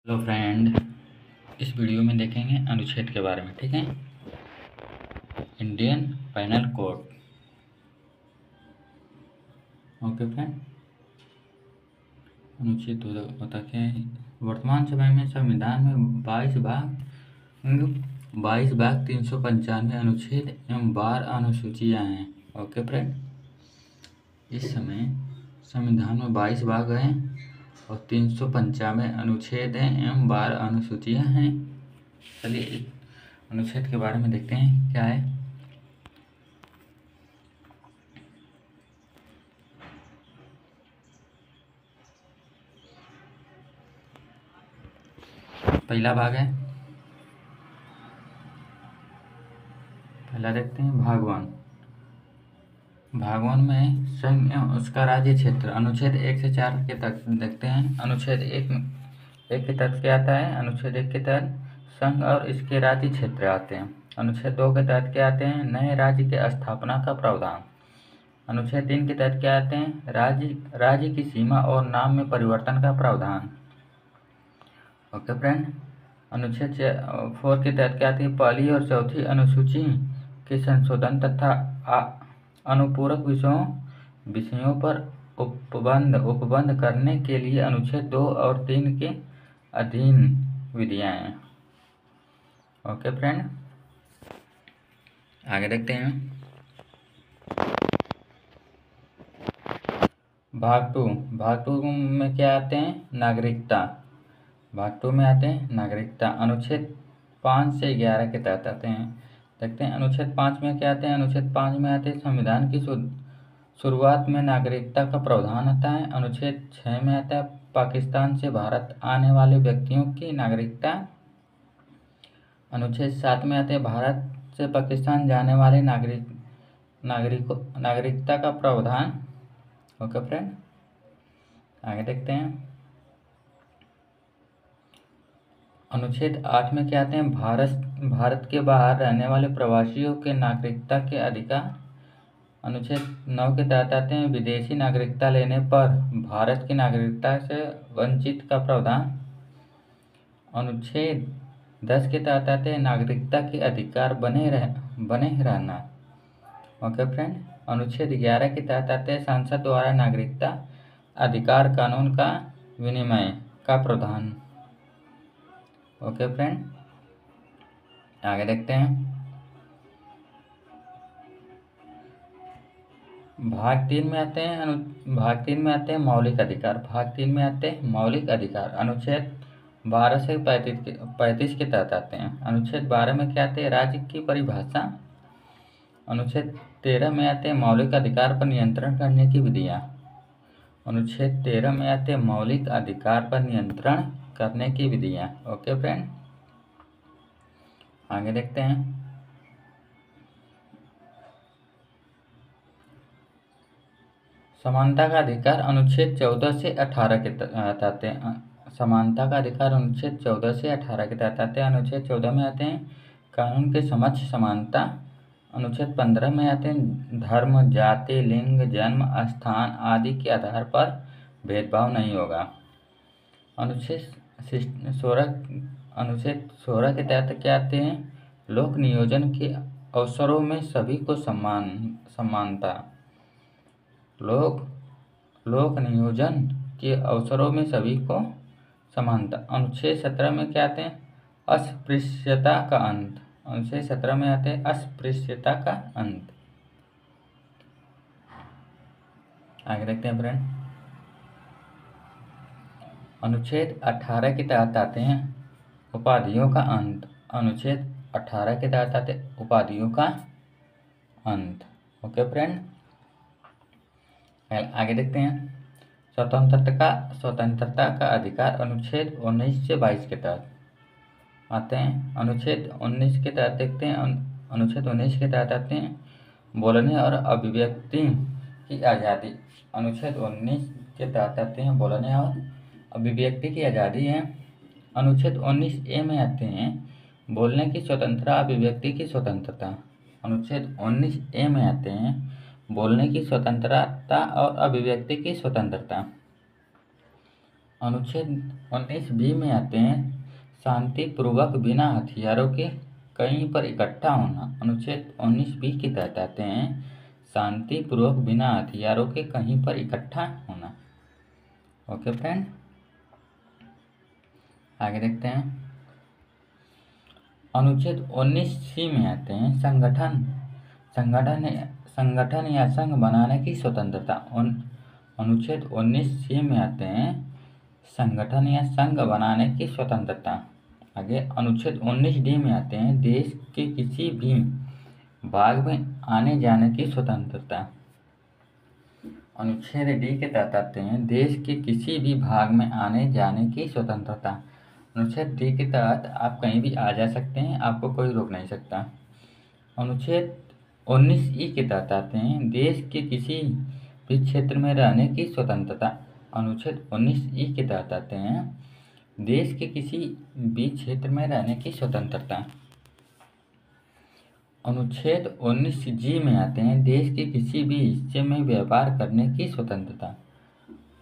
Hello friend, इस video में देखेंगे अनुच्छेद के बारे में। ठीक है, Indian penal code. Okay friend, अनुच्छेद होता क्या है। वर्तमान समय में संविधान में 22 भाग 395 अनुच्छेद एवं 12 अनुसूचियाँ हैं। ओके फ्रेंड, इस समय संविधान में 22 भाग हैं और 395 अनुच्छेद हैं एवं 12 अनुसूचियाँ हैं। चलिए एक अनुच्छेद के बारे में देखते हैं क्या है। पहला भाग है, पहला देखते हैं भागवन। भागवन में संघ एवं उसका राज्य क्षेत्र। अनुच्छेद 1 से 4 के तक देखते हैं। अनुच्छेद एक के तहत क्या आता है। अनुच्छेद 1 के तहत संघ और इसके राज्य क्षेत्र आते हैं। अनुच्छेद 2 के तहत क्या आते हैं, नए राज्य के स्थापना का प्रावधान। अनुच्छेद 3 के तहत क्या आते हैं, राज्य की सीमा और नाम में परिवर्तन का प्रावधान। ओके फ्रेंड, अनुच्छेद 4 के तहत क्या आती है, पहली और चौथी अनुसूची के संशोधन तथा अनुपूरक विषयों पर उपबंध करने के लिए अनुच्छेद 2 और 3 के अधीन विधियाँ हैं। ओके फ्रेंड, आगे देखते हैं। भाग टू में क्या आते हैं, नागरिकता। भाग 2 में आते हैं नागरिकता। अनुच्छेद 5 से 11 के तहत आते हैं। देखते हैं अनुच्छेद 5 में क्या आते हैं। अनुच्छेद 5 में आते हैं संविधान की शुरुआत में नागरिकता का प्रावधान आता है। अनुच्छेद 6 में आता है पाकिस्तान से भारत आने वाले व्यक्तियों की नागरिकता। अनुच्छेद 7 में आते हैं भारत से पाकिस्तान जाने वाले नागरिकता का प्रावधान। ओके फ्रेंड, आगे देखते हैं। अनुच्छेद 8 में क्या आते हैं, भारत के बाहर रहने वाले प्रवासियों के नागरिकता के अधिकार। अनुच्छेद 9 के तहत आते हैं विदेशी नागरिकता लेने पर भारत की नागरिकता से वंचित का प्रावधान। अनुच्छेद 10 के तहत आते हैं नागरिकता के अधिकार बने रहना। ओके फ्रेंड, अनुच्छेद 11 के तहत आते हैं संसद द्वारा नागरिकता अधिकार कानून का विनिमय का प्रावधान। ओके फ्रेंड, आगे देखते हैं। भाग 3 में आते हैं मौलिक अधिकार। भाग 3 में आते हैं मौलिक अधिकार। अनुच्छेद 12 से 35 के तहत आते हैं। अनुच्छेद 12 में क्या आते हैं, राज्य की परिभाषा। अनुच्छेद 13 में आते हैं मौलिक अधिकार पर नियंत्रण करने की विधियाँ। अनुच्छेद 13 में आते हैं मौलिक अधिकार पर नियंत्रण करने की विधियाँ। ओके फ्रेंड, आगे देखते हैं। समानता का अधिकार। अनुच्छेद 14 से 18 के तहत आते हैं। समानता का अधिकार अनुच्छेद 14 से 18 के तहत आते हैं। अनुच्छेद 14 में आते हैं कानून के समक्ष समानता। अनुच्छेद 15 में आते हैं धर्म, जाति, लिंग, जन्म स्थान आदि के आधार पर भेदभाव नहीं होगा। अनुच्छेद 16 के तहत क्या आते हैं, लोक नियोजन के अवसरों में सभी को समानता। लोक नियोजन के अवसरों में सभी को समानता। अनुच्छेद 17 में क्या आते हैं, अस्पृश्यता का अंत। अनुच्छेद 17 में आते हैं अस्पृश्यता का अंत। आगे देखते हैं फ्रेंड। अनुच्छेद 18 के तहत आते हैं उपाधियों का अंत। अनुच्छेद 18 के तहत आते हैं उपाधियों का अंत। ओके फ्रेंड, आगे देखते हैं। स्वतंत्रता का अधिकार। अनुच्छेद 19 से 22 के तहत आते हैं। अनुच्छेद 19 के तहत देखते हैं। अनुच्छेद 19 के तहत आते हैं बोलने और अभिव्यक्ति की आज़ादी। अनुच्छेद 19 के तहत आते हैं बोलने और अभिव्यक्ति की आज़ादी है। अनुच्छेद 19A में आते हैं बोलने की स्वतंत्रता, अभिव्यक्ति की स्वतंत्रता। अनुच्छेद 19A में आते हैं बोलने की स्वतंत्रता और अभिव्यक्ति की स्वतंत्रता। अनुच्छेद 19 बी में आते हैं शांतिपूर्वक बिना हथियारों के कहीं पर इकट्ठा होना। अनुच्छेद 19 बी के तहत आते हैं शांतिपूर्वक बिना हथियारों के कहीं पर इकट्ठा होना। ओके फ्रेंड, आगे देखते हैं। अनुच्छेद 19 सी में आते हैं संगठन या संघ बनाने की स्वतंत्रता। अनुच्छेद 19 सी में आते हैं संगठन या संघ बनाने की स्वतंत्रता। आगे अनुच्छेद 19 डी में आते हैं देश के किसी भी भाग में आने जाने की स्वतंत्रता। अनुच्छेद डी के तहत आते हैं देश के किसी भी भाग में आने जाने की स्वतंत्रता। अनुच्छेद डी के तहत आप कहीं भी आ जा सकते हैं, आपको कोई रोक नहीं सकता। अनुच्छेद 19 ई के तहत आते हैं देश के किसी भी क्षेत्र में रहने की स्वतंत्रता। अनुच्छेद 19 ई के तहत आते हैं देश के किसी भी क्षेत्र में रहने की स्वतंत्रता। अनुच्छेद 19 जी में आते हैं देश के किसी भी हिस्से में व्यापार करने की स्वतंत्रता।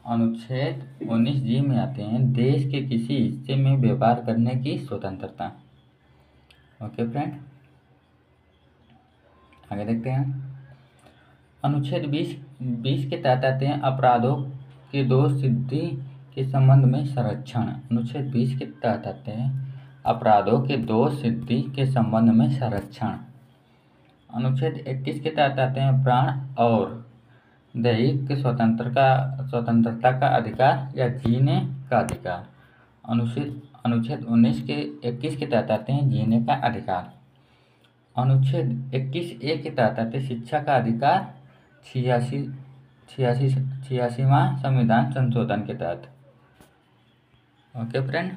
अनुच्छेद 19 जी में आते हैं देश के किसी हिस्से में व्यापार करने की स्वतंत्रता। ओके फ्रेंड, आगे देखते हैं। अनुच्छेद 20 के तहत आते हैं अपराधों के दोष सिद्धि के संबंध में संरक्षण। अनुच्छेद 20 के तहत आते हैं अपराधों के दोष सिद्धि के संबंध में संरक्षण। अनुच्छेद 21 के तहत आते हैं प्राण और दैहिक स्वतंत्रता का अधिकार या जीने का अधिकार। अनुच्छेद 21 के तहत आते हैं जीने का अधिकार। अनुच्छेद 21 ए के तहत आते शिक्षा का अधिकार 86वां संविधान संशोधन के तहत। ओके फ्रेंड,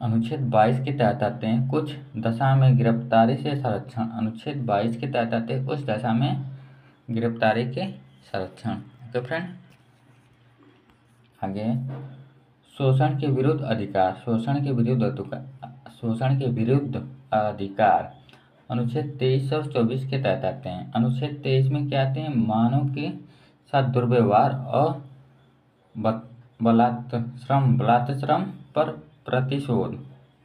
अनुच्छेद 22 के तहत आते हैं कुछ दशा में गिरफ्तारी से संरक्षण। अनुच्छेद 22 के तहत आते हैं उस दशा में गिरफ्तारी के संरक्षण। ओके फ्रेंड, आगे शोषण के विरुद्ध अधिकार। शोषण के विरुद्ध अधिकार अनुच्छेद 23 और 24 के तहत आते हैं। अनुच्छेद 23 में क्या आते हैं मानव के साथ दुर्व्यवहार और बलात्श्रम पर प्रतिशोध।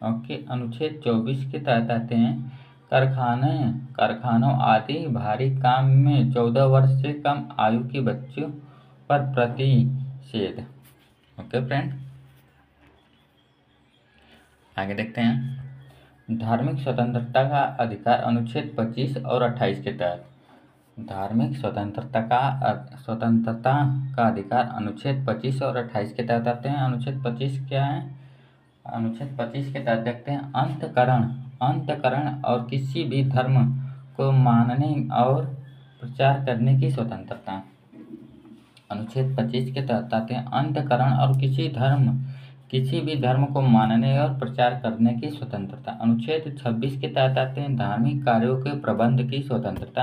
ओके, अनुच्छेद 24 के तहत आते हैं कारखानों आदि भारी काम में 14 वर्ष से कम आयु के बच्चों पर प्रतिषेध। ओके फ्रेंड, आगे देखते हैं धार्मिक स्वतंत्रता का अधिकार। अनुच्छेद 25 और 28 के तहत धार्मिक स्वतंत्रता का अधिकार अनुच्छेद 25 और 28 के तहत आते हैं। अनुच्छेद 25 क्या है? अनुच्छेद 25 के तहत देखते हैं अंतकरण और किसी भी धर्म को मानने और प्रचार करने की स्वतंत्रता। अनुच्छेद 25 के तहत आते हैं अंतकरण और किसी भी धर्म को मानने और प्रचार करने की स्वतंत्रता। अनुच्छेद 26 के तहत आते हैं धार्मिक कार्यों के प्रबंध की स्वतंत्रता।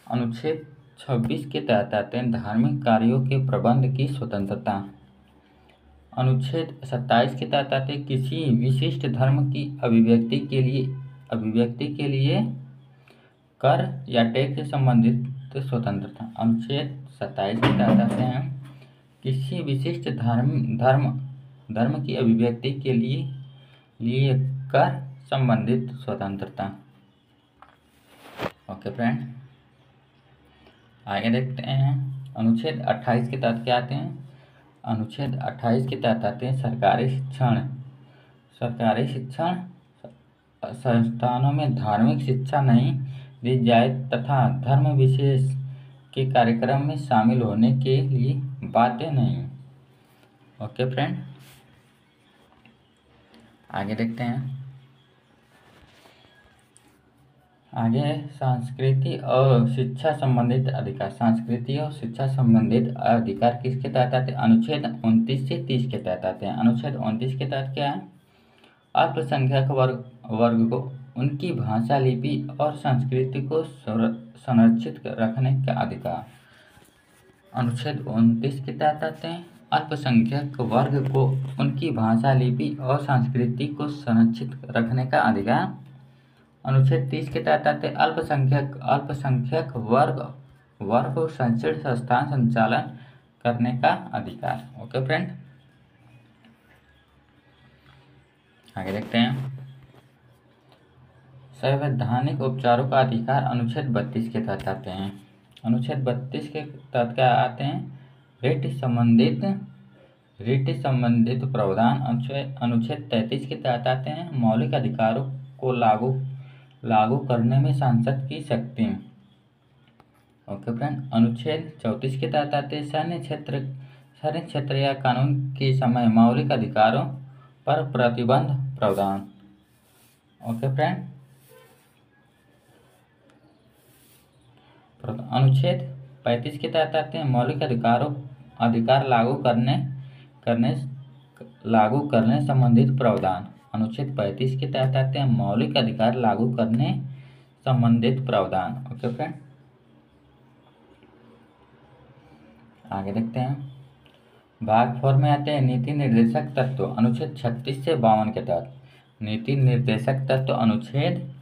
अनुच्छेद 26 के तहत आते हैं धार्मिक कार्यों के प्रबंध की स्वतंत्रता। अनुच्छेद 27 के तहत आते हैं किसी विशिष्ट धर्म की अभिव्यक्ति के लिए कर या टैक्स से संबंधित स्वतंत्रता। अनुच्छेद 27 के तहत आते हैं किसी विशिष्ट धर्म की अभिव्यक्ति के लिए कर संबंधित स्वतंत्रता। ओके फ्रेंड, आगे देखते हैं अनुच्छेद 28 के तहत क्या आते हैं। अनुच्छेद 28 के तहत आते हैं सरकारी शिक्षण संस्थानों में धार्मिक शिक्षा नहीं दी जाए तथा धर्म विशेष के कार्यक्रम में शामिल होने के लिए बाध्य नहीं। ओके फ्रेंड, आगे देखते हैं। आगे संस्कृति और शिक्षा संबंधित अधिकार। संस्कृति और शिक्षा संबंधित अधिकार किसके तहत आते हैं? अनुच्छेद 29 से 30 के तहत आते हैं। अनुच्छेद 29 के तहत क्या है? अल्पसंख्यक वर्ग को उनकी भाषा, लिपि और संस्कृति को संरक्षित रखने का अधिकार। अनुच्छेद 29 के तहत आते हैं अल्पसंख्यक वर्ग को उनकी भाषा, लिपि और संस्कृति को संरक्षित रखने का अधिकार। अनुच्छेद 30 के तहत आते हैं अल्पसंख्यक वर्ग को शैक्षणिक संस्थान संचालन करने का अधिकार। ओके फ्रेंड, आगे देखते हैं। संवैधानिक उपचारों का अधिकार अनुच्छेद 32 के तहत आते हैं। अनुच्छेद 32 के तहत क्या आते हैं? रीति संबंधित प्रावधान अनुच्छेद 33 के तहत आते हैं। मौलिक अधिकारों को लागू करने में संसद की शक्ति। ओके फ्रेंड, अनुच्छेद 34 के तहत आते हैं सैन्य क्षेत्र या कानून के समय मौलिक अधिकारों पर प्रतिबंध प्रावधान। ओके फ्रेंड, अनुच्छेद 35 के तहत आते हैं मौलिक अधिकार लागू करने संबंधित प्रावधान। अनुच्छेद 35 के तहत आते हैं मौलिक अधिकार लागू करने संबंधित प्रावधान। ओके फ्रेंड, आगे देखते हैं। भाग 4 में आते हैं नीति निर्देशक तत्व अनुच्छेद 36 से 52 के तहत। नीति निर्देशक तत्व अनुच्छेद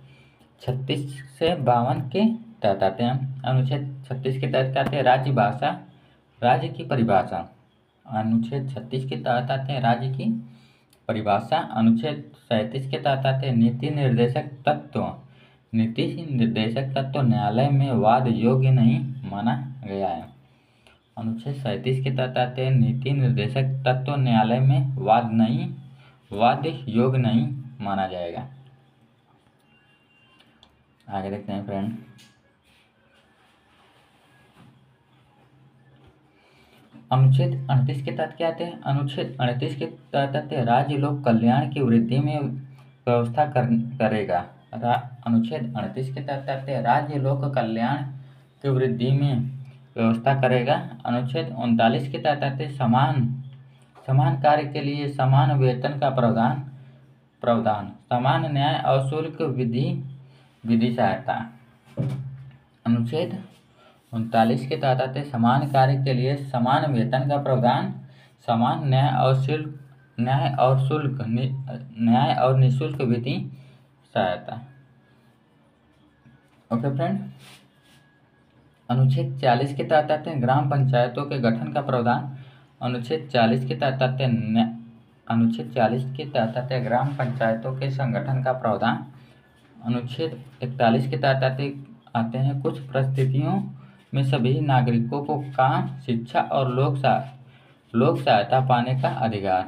36 से 52 के तहत आते हैं। अनुच्छेद 36 के तहत आते हैं राज्य की परिभाषा। अनुच्छेद 36 के तहत आते हैं राज्य की परिभाषा। अनुच्छेद 37 के तहत आते हैं नीति निर्देशक तत्व। नीति निर्देशक तत्व न्यायालय में वाद योग्य नहीं माना गया है। अनुच्छेद 37 के तहत आते हैं नीति निर्देशक तत्व न्यायालय में वाद योग्य नहीं माना जाएगा। आगे देखते हैं फ्रेंड। अनुच्छेद 38 के तहत क्या आते हैं? अनुच्छेद 38 के तहत आते हैं राज्य लोक कल्याण की वृद्धि में व्यवस्था करेगा। अनुच्छेद 38 के तहत आते हैं राज्य लोक कल्याण की वृद्धि में व्यवस्था करेगा। अनुच्छेद 39 के तहत आते हैं समान कार्य के लिए समान वेतन का प्रावधान। समान न्याय और शुल्क विधि सहायता। अनुच्छेद 39 के तहत आते हैं समान कार्य के लिए समान वेतन का प्रावधान। समान न्याय और निःशुल्क विधि सहायता। ओके फ्रेंड, अनुच्छेद 40 के तहत आते हैं ग्राम पंचायतों के गठन का प्रावधान। अनुच्छेद 40 के तहत आते हैं ग्राम पंचायतों के संगठन का प्रावधान। अनुच्छेद 41 के तहत आते हैं कुछ परिस्थितियों में सभी नागरिकों को काम, शिक्षा और लोक सहायता पाने का अधिकार।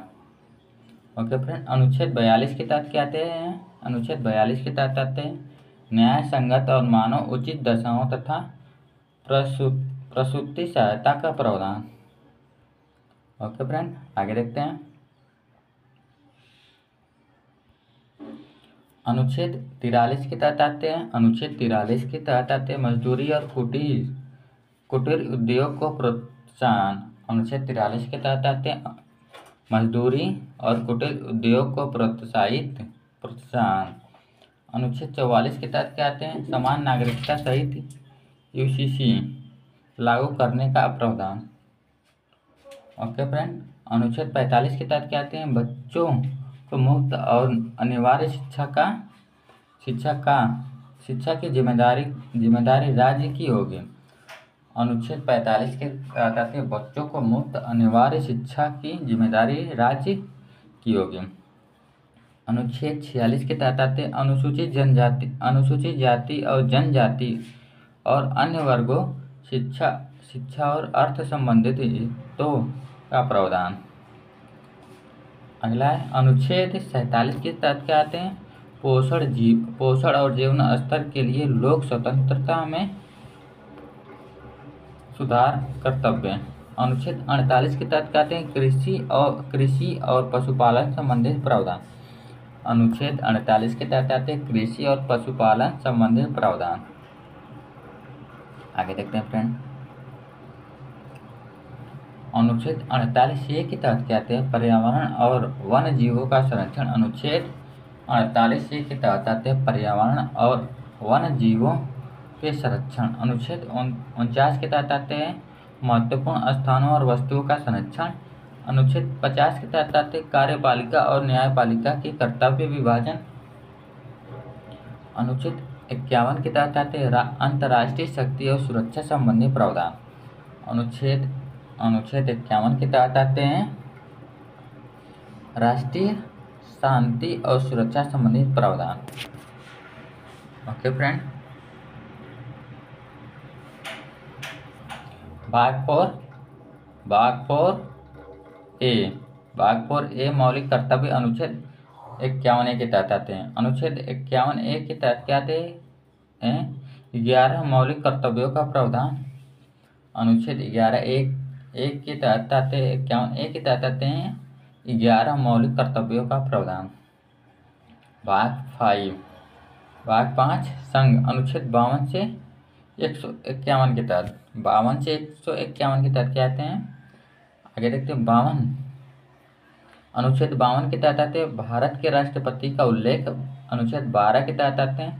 ओके फ्रेंड, अनुच्छेद 42 के तहत क्या आते हैं? अनुच्छेद 42 के तहत आते हैं न्याय संगत और मानव उचित दशाओं तथा प्रसूति सहायता का प्रावधान। ओके फ्रेंड, आगे देखते हैं। अनुच्छेद 43 के तहत आते हैं मजदूरी और कुटीर उद्योग को प्रोत्साहन। अनुच्छेद 43 के तहत आते हैं मजदूरी और कुटीर उद्योग को प्रोत्साहन। अनुच्छेद 44 के तहत क्या आते हैं? समान नागरिकता सहित यूसीसी लागू करने का प्रावधान। ओके फ्रेंड, अनुच्छेद 45 के तहत क्या आते हैं? बच्चों को मुफ्त और अनिवार्य शिक्षा की जिम्मेदारी राज्य की होगी। अनुच्छेद 45 के तहत आते हैं बच्चों को मुफ्त अनिवार्य शिक्षा की जिम्मेदारी राज्य की होगी। अनुच्छेद 46 के तहत आते हैं अनुसूचित जाति और जनजाति और अन्य वर्गों शिक्षा और अर्थ संबंधित हितों का प्रावधान। अगला है अनुच्छेद 47 के तहत क्या आते हैं? पोषण और जीवन स्तर के लिए लोक स्वतंत्रता में सुधार कर्तव्य। अनुच्छेद 48 के तहत क्या आते हैं? कृषि और पशुपालन संबंधित प्रावधान। अनुच्छेद 48 के तहत आते हैं कृषि और पशुपालन संबंधित प्रावधान। आगे देखते हैं फ्रेंड। अनुच्छेद 48A के तहत क्या आते हैं? पर्यावरण और वन्य जीवों का संरक्षण। अनुच्छेद 48A के तहत आते हैं पर्यावरण और वन्य जीवों के संरक्षण। अनुच्छेद 49 के तहत आते हैं महत्वपूर्ण स्थानों और वस्तुओं का संरक्षण। अनुच्छेद 50 के तहत आते हैं कार्यपालिका और न्यायपालिका की कर्तव्य विभाजन। अनुच्छेद 51 के तहत आते हैं अंतर्राष्ट्रीय शक्ति और सुरक्षा संबंधी प्रावधान। अनुच्छेद अनुच्छेद 51 के तहत आते हैं राष्ट्रीय शांति और सुरक्षा संबंधी प्रावधान। ओके फ्रेंड, भाग 4 ए मौलिक कर्तव्य अनुच्छेद 51 के तहत आते हैं। अनुच्छेद 51 के तहत क्या आते हैं? 11 मौलिक कर्तव्यों का प्रावधान। अनुच्छेद 11(1) के तहत आते हैं 51 के तहत आते हैं 11 मौलिक कर्तव्यों का प्रावधान। भाग 5 संघ अनुच्छेद 52 से 151 के तहत। 52 से 151 के तहत क्या आते हैं? आगे देखते हैं 52। अनुच्छेद 52 के तहत आते हैं भारत के राष्ट्रपति का उल्लेख। अनुच्छेद 12 के तहत आते हैं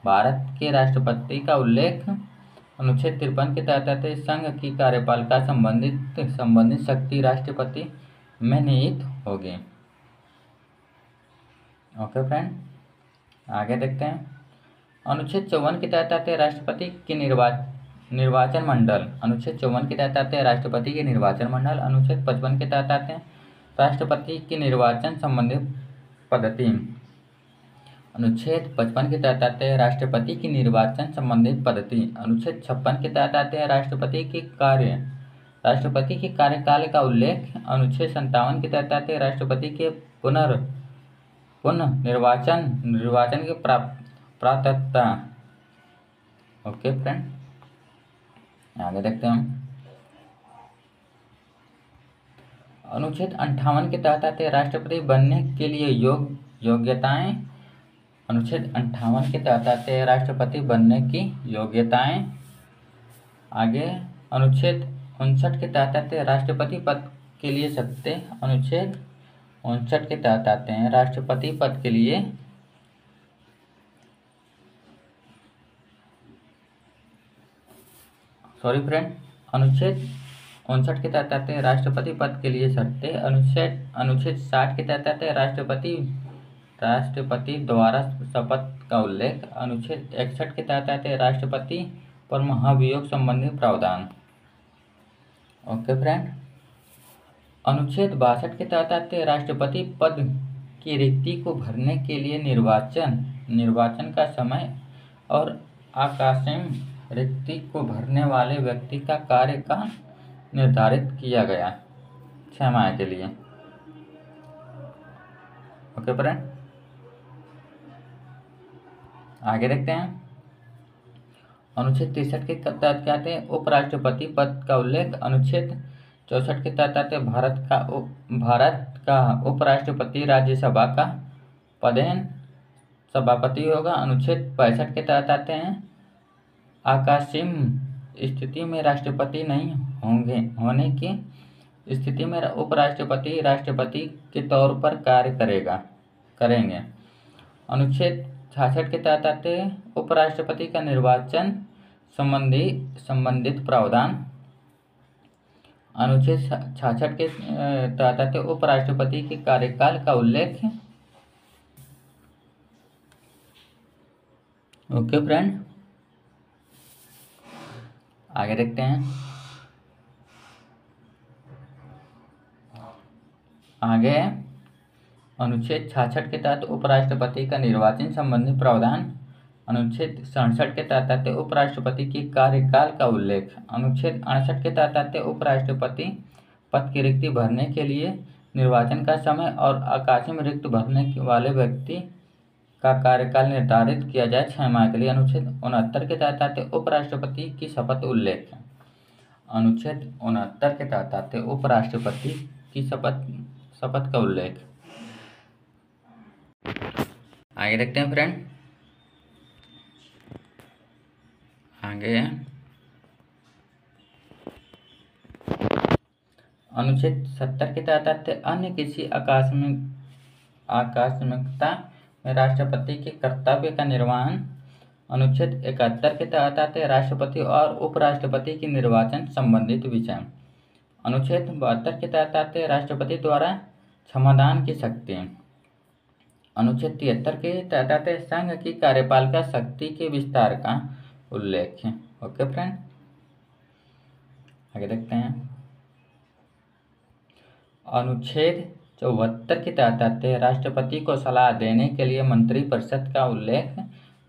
भारत के राष्ट्रपति का उल्लेख। अनुच्छेद 53 के तहत आते हैं संघ की कार्यपालिका संबंधित शक्ति राष्ट्रपति में निहित होगी। ओके फ्रेंड, आगे देखते हैं। अनुच्छेद 54 के तहत आते हैं राष्ट्रपति के निर्वाचन मंडल। अनुच्छेद 54 के तहत आते हैं राष्ट्रपति के निर्वाचन मंडल। अनुच्छेद 55 के तहत आते हैं राष्ट्रपति के निर्वाचन संबंधी पद्धति। अनुच्छेद 55 के तहत आते हैं राष्ट्रपति की निर्वाचन संबंधित पद्धति। अनुच्छेद 56 के तहत आते हैं राष्ट्रपति के कार्यकाल का उल्लेख। अनुच्छेद 57 के तहत आते हैं राष्ट्रपति के पुनः निर्वाचन की प्राथमिकता। ओके फ्रेंड, आगे देखते हैं हम। अनुच्छेद 58 के तहत आते हैं राष्ट्रपति बनने के लिए योग्यताएं। अनुच्छेद 58 के तहत आते हैं राष्ट्रपति बनने की योग्यताएं। आगे अनुच्छेद 59 के तहत आते हैं राष्ट्रपति पद के लिए शर्तें। अनुच्छेद 59 के तहत आते हैं राष्ट्रपति पद के लिए अनुच्छेद 59 के तहत आते हैं राष्ट्रपति पद के लिए शर्तें। अनुच्छेद 60 के तहत आते हैं राष्ट्रपति द्वारा शपथ का उल्लेख। अनुच्छेद 61 के तहत आते हैं राष्ट्रपति पर महाभियोग संबंधी प्रावधान। ओके फ्रेंड, अनुच्छेद 62 के तहत आते हैं राष्ट्रपति पद की रिक्ति को भरने के लिए निर्वाचन का समय और आकस्मिक रिक्ति को भरने वाले व्यक्ति का कार्यकाल निर्धारित किया गया 6 माह के लिए। ओके फ्रेंड, आगे देखते हैं। अनुच्छेद 63 के तहत क्या आते हैं? उपराष्ट्रपति पद का उल्लेख। अनुच्छेद 64 के तहत आते हैं भारत का उपराष्ट्रपति राज्यसभा का पदेन सभापति होगा। अनुच्छेद 65 के तहत आते हैं आकस्मिक स्थिति में राष्ट्रपति नहीं होने की स्थिति में उपराष्ट्रपति राष्ट्रपति के तौर पर कार्य करेंगे। अनुच्छेद 66 के तहत आते हैं उपराष्ट्रपति का निर्वाचन संबंधित प्रावधान। अनुच्छेद 66 के तहत आते हैं उपराष्ट्रपति के कार्यकाल का उल्लेख। ओके फ्रेंड, आगे देखते हैं। आगे अनुच्छेद 66 के तहत उपराष्ट्रपति का निर्वाचन संबंधी प्रावधान। अनुच्छेद 67 के तहत आते उपराष्ट्रपति की कार्यकाल का उल्लेख। अनुच्छेद 68 के तहत आते उपराष्ट्रपति पद की रिक्ति भरने के लिए निर्वाचन का समय और आकस्मिक रिक्त भरने वाले व्यक्ति का कार्यकाल निर्धारित किया जाए 6 माह के लिए। अनुच्छेद 69 के तहत आते उपराष्ट्रपति की शपथ उल्लेख। अनुच्छेद 69 के तहत आते उपराष्ट्रपति की शपथ का उल्लेख। आगे देखते हैं फ्रेंड। आगे अनुच्छेद 70 के तहत आते अन्य किसी आकस्मिकता में राष्ट्रपति के कर्तव्य का निर्वहन। अनुच्छेद 71 के तहत आते राष्ट्रपति और उपराष्ट्रपति के निर्वाचन संबंधित विषय। अनुच्छेद 72 के तहत आते राष्ट्रपति द्वारा क्षमादान की शक्ति। अनुच्छेद 73 के तहत आते संघ की कार्यपालिका शक्ति के विस्तार का उल्लेख। ओके फ्रेंड, आगे देखते हैं। अनुच्छेद 74 के तहत आते हैं राष्ट्रपति को सलाह देने के लिए मंत्रिपरिषद का उल्लेख।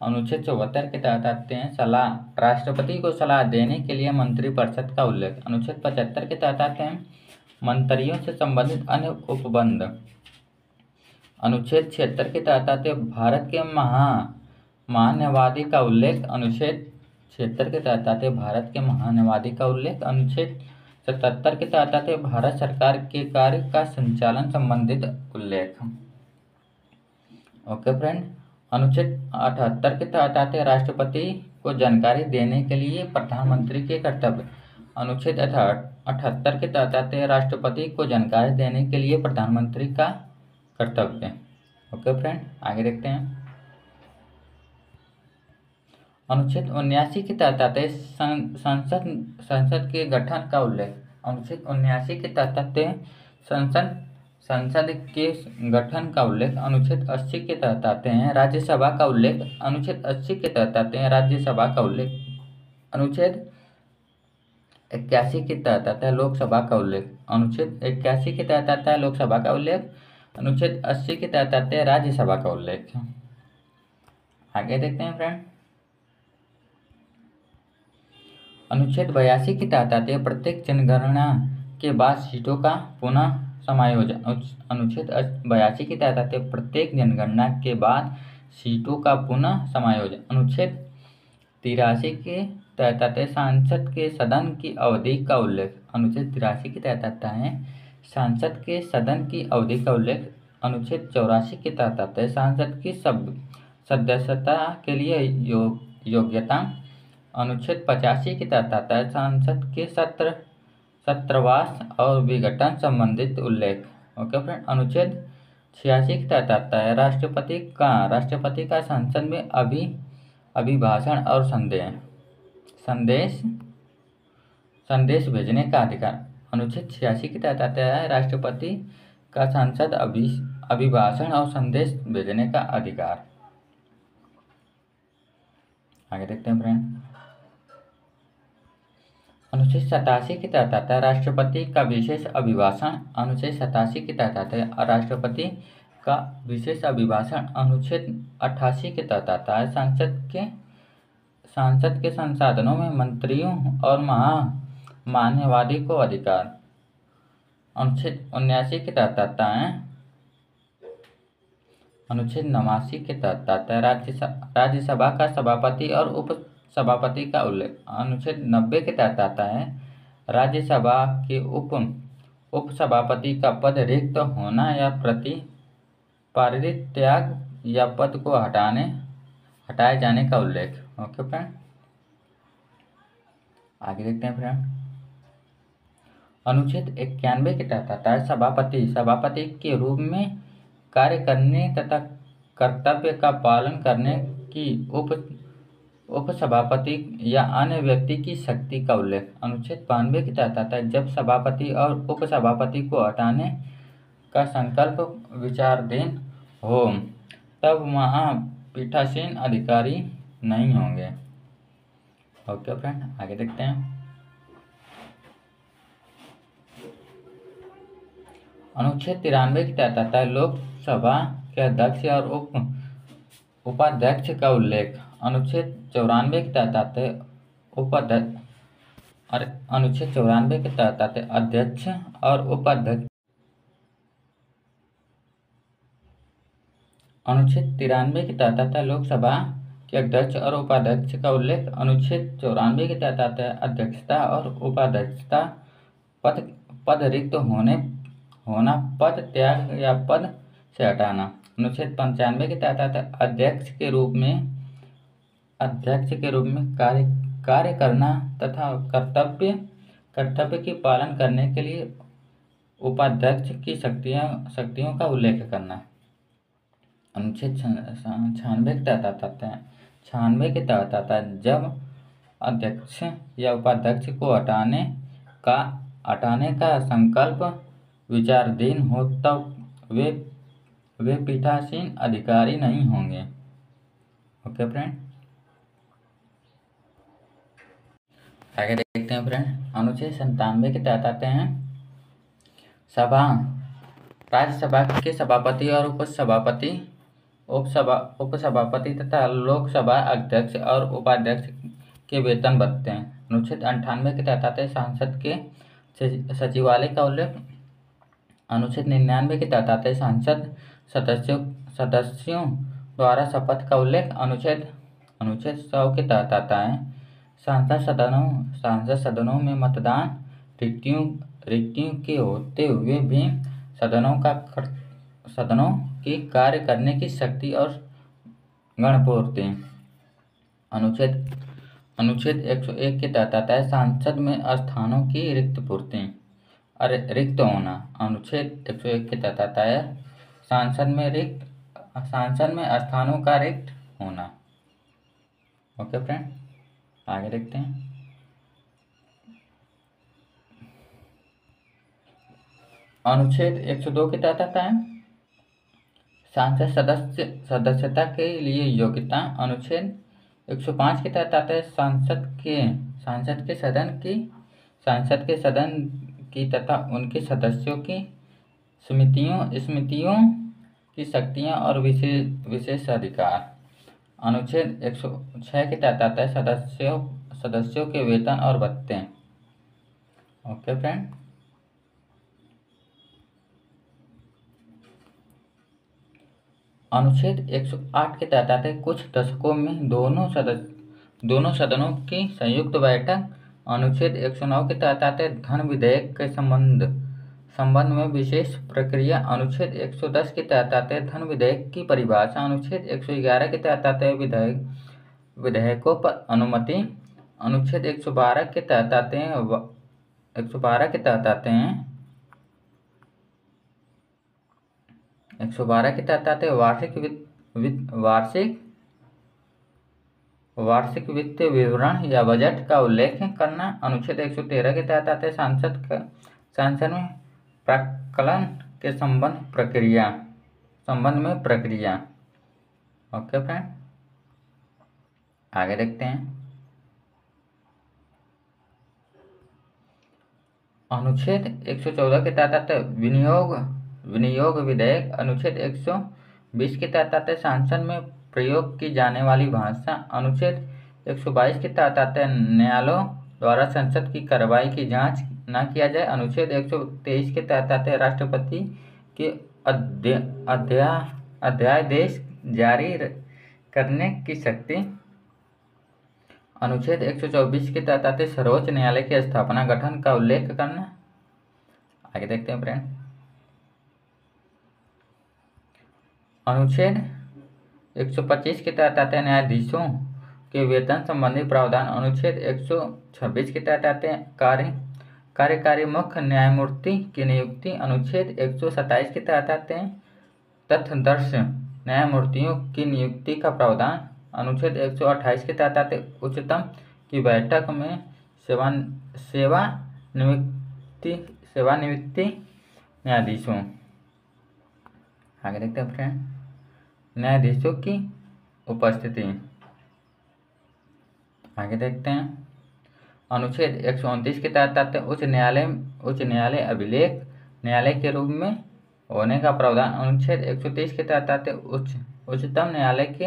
अनुच्छेद 74 के तहत आते हैं राष्ट्रपति को सलाह देने के लिए मंत्रिपरिषद का उल्लेख। अनुच्छेद 75 के तहत आते हैं मंत्रियों से संबंधित अन्य उपबंध। अनुच्छेद 76 के तहत आते हैं भारत के महान्यायवादी का उल्लेख। अनुच्छेद 76 के तहत आते हैं भारत के महान्यायवादी का उल्लेख। अनुच्छेद 77 के तहत आते हैं भारत सरकार के कार्य का संचालन संबंधित उल्लेख। Okay friend. अनुच्छेद 78 के तहत आते हैं राष्ट्रपति को जानकारी देने के लिए प्रधानमंत्री के कर्तव्य। अनुच्छेद 78 के तहत आते हैं राष्ट्रपति को जानकारी देने के लिए प्रधानमंत्री का कर्तव्य। ओके फ्रेंड, आगे देखते हैं। अनुच्छेद 79 के तहत आते हैं संसद के गठन का उल्लेख। अनुच्छेद 79 के तहत आते हैं संसद के गठन का उल्लेख। अनुच्छेद 80 के तहत आते हैं राज्यसभा का उल्लेख। अनुच्छेद 80 के तहत आते हैं राज्यसभा का उल्लेख। अनुच्छेद 81 के तहत आता है लोकसभा का उल्लेख। अनुच्छेद 81 के तहत आता है लोकसभा का उल्लेख। अनुच्छेद 80 के तहत आते हैं राज्यसभा का उल्लेख। आगे देखते हैं फ्रेंड। अनुच्छेद 82 के तहत आते हैं प्रत्येक जनगणना के बाद सीटों का पुनः समायोजन। अनुच्छेद 82 के तहत आते हैं प्रत्येक जनगणना के बाद सीटों का पुनः समायोजन। अनुच्छेद 83 के तहत आते हैं सांसद के सदन की अवधि का उल्लेख। अनुच्छेद 83 के तहत आता है सांसद के सदन की अवधि का उल्लेख। अनुच्छेद 84 के तहत आता है सांसद की सदस्यता के लिए योग्यता। अनुच्छेद 85 के तहत आता है संसद के सत्रवास और विघटन संबंधित उल्लेख। Okay friend. अनुच्छेद 86 के तहत आता है राष्ट्रपति का संसद में अभिभाषण और संदेश भेजने का अधिकार। अनुच्छेद 86 के तहत आता है राष्ट्रपति का संसद अभिभाषण और संदेश भेजने का अधिकार। आगे देखते हैं फ्रेंड। अनुच्छेद 87 के तहत आता है राष्ट्रपति का विशेष अभिभाषण। अनुच्छेद 87 के तहत आता है राष्ट्रपति का विशेष अभिभाषण। अनुच्छेद 88 के तहत आता है सांसद के संसाधनों में मंत्रियों और महान्यायवादी को अधिकार। अनुच्छेद 79 के तहत आता है अनुच्छेद 89 के तहत आता है राज्यसभा का सभापति और उपसभापति का उल्लेख। अनुच्छेद 90 के तहत आता है राज्यसभा के उपसभापति का पद रिक्त होना या परित्याग या पद को हटाए जाने का उल्लेख। ओके फ्रेंड, आगे देखते हैं फ्रेंड। अनुच्छेद 91 के तहत आता है सभापति के रूप में कार्य करने तथा कर्तव्य का पालन करने की उपसभापति या अन्य व्यक्ति की शक्ति का उल्लेख। अनुच्छेद 92 के तहत आता है जब सभापति और उपसभापति को हटाने का संकल्प विचाराधीन हो तब वहाँ पीठासीन अधिकारी नहीं होंगे। ओके फ्रेंड, आगे देखते हैं। अनुच्छेद 93 के तहत आता है लोकसभा के अध्यक्ष और उपाध्यक्ष का उल्लेख। अनुच्छेद 94 के तहत आते हैं अनुच्छेद 94 के तहत आते हैं अध्यक्ष और उपाध्यक्ष। अनुच्छेद 93 के तहत आता है लोकसभा के अध्यक्ष और उपाध्यक्ष का उल्लेख। अनुच्छेद 94 के तहत आता है अध्यक्षता और उपाध्यक्षता पद रिक्त होना पद त्याग या पद से हटाना। अनुच्छेद 95 के तहत आता है अध्यक्ष के रूप में कार्य करना तथा कर्तव्य की पालन करने के लिए उपाध्यक्ष की शक्तियों का उल्लेख करना। अनुच्छेद 96 के तहत आता है जब अध्यक्ष या उपाध्यक्ष को हटाने का संकल्प विचाराधीन हो तब वे पीठासीन अधिकारी नहीं होंगे। ओके फ्रेंड, आगे देखते हैं फ्रेंड। अनुच्छेद 97 के तहत आते हैं सभा राज्यसभा के सभापति और उपसभापति तथा लोकसभा अध्यक्ष और उपाध्यक्ष के वेतन भत्ते हैं। अनुच्छेद 98 के तहत सांसद के सचिवालय का उल्लेख। अनुच्छेद 99 के तहत सांसद सदस्यों द्वारा शपथ का उल्लेख। अनुच्छेद 100 के तहत आता है सांसद सदनों में मतदान रिक्तियों के होते हुए भी सदनों की कार्य करने की शक्ति और गणपूर्ति। अनुच्छेद 101 के तहत आता है सांसद में स्थानों की रिक्त होना। अनुच्छेद 101 के तहत आता है सांसद में स्थानों का रिक्त होना। ओके फ्रेंड, आगे देखते हैं। अनुच्छेद 102 के तहत आता है सांसद सदस्यता के लिए योग्यता। अनुच्छेद 105 के तहत आता है सांसद के सदन की तथा उनके सदस्यों की समितियों की शक्तियां और विशेष अधिकार। अनुच्छेद 106 के तहत आता है सदस्यों के वेतन और भत्ते। ओके फ्रेंड, अनुच्छेद 108 के तहत आते कुछ दशकों में दोनों सदनों की संयुक्त बैठक। अनुच्छेद 109 के तहत आते धन विधेयक के संबंध में विशेष प्रक्रिया। अनुच्छेद 110 के तहत आते धन विधेयक की परिभाषा। अनुच्छेद 111 के तहत आते विधेयकों पर अनुमति। अनुच्छेद 112 के तहत आते हैं वार्षिक वित्त विवरण या बजट का उल्लेख करना। अनुच्छेद 113 के तहत आते संसद में प्राक्कलन के संबंध में प्रक्रिया। ओके फ्रेंड, आगे देखते हैं। अनुच्छेद 114 के तहत आते विनियोग विधेयक। अनुच्छेद 120 के तहत आते संसद में प्रयोग की जाने वाली भाषा। अनुच्छेद 122 के तहत आते न्यायालयों द्वारा संसद की कार्रवाई की जांच न किया जाए। अनुच्छेद 123 के तहत आते राष्ट्रपति के अध्यादेश जारी करने की शक्ति। अनुच्छेद 124 के तहत आते सर्वोच्च न्यायालय की स्थापना गठन का उल्लेख करना। आगे देखते हैं फ्रेंड। अनुच्छेद 125 के तहत आते हैं न्यायाधीशों के वेतन संबंधी प्रावधान। अनुच्छेद 126 के तहत आते हैं कार्यकारी मुख्य न्यायमूर्ति की नियुक्ति। अनुच्छेद 127 के तहत आते हैं तथ्यदर्शी न्यायमूर्तियों की नियुक्ति का प्रावधान। अनुच्छेद 128 के तहत आते उच्चतम की बैठक में सेवानिवृत्ति न्यायाधीशों। आगे देखते हैं फ्रेंड, न्यायाधीशों की उपस्थिति। आगे देखते हैं। अनुच्छेद 129 के तहत आते उच्च न्यायालय अभिलेख न्यायालय के रूप में होने का प्रावधान। अनुच्छेद 130 के तहत आते उच्चतम न्यायालय के